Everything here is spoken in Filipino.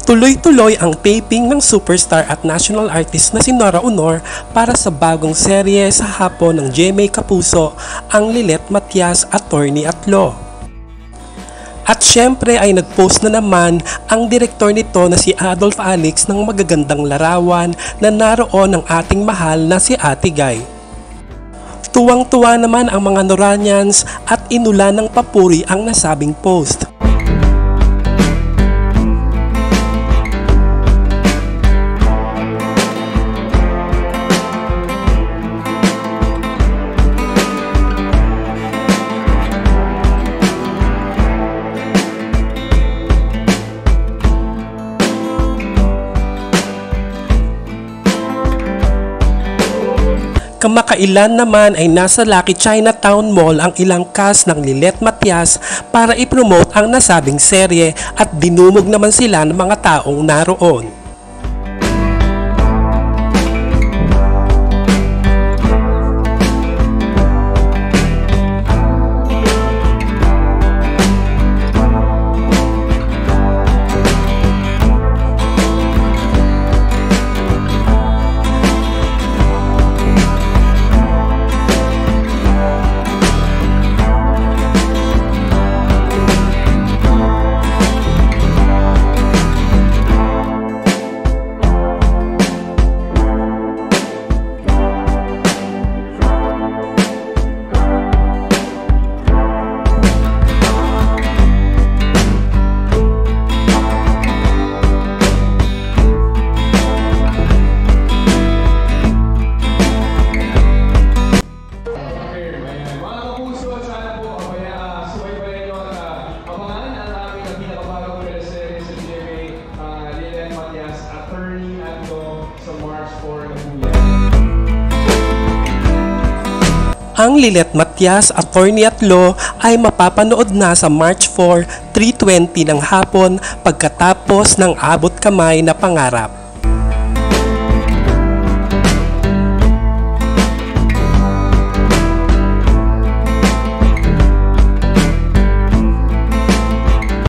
Tuloy-tuloy ang taping ng superstar at national artist na si Nora Aunor para sa bagong serye sa hapon ng GMA Kapuso, ang Lilet Matias, Attorney at Law. At syempre ay nagpost na naman ang direktor nito na si Adolf Alex ng magagandang larawan na naroon ang ating mahal na si Ate Guy. Tuwang-tuwa naman ang mga Noranians at inulan ng papuri ang nasabing post. Kamakailan naman ay nasa Lucky Chinatown Mall ang ilang cast ng Lilet Matias para ipromote ang nasabing serye at dinumog naman sila ng mga taong naroon. Ang Lilet Matias, Attorney at Law ay mapapanood na sa March 4, 3:20 ng hapon pagkatapos ng Abot Kamay na Pangarap.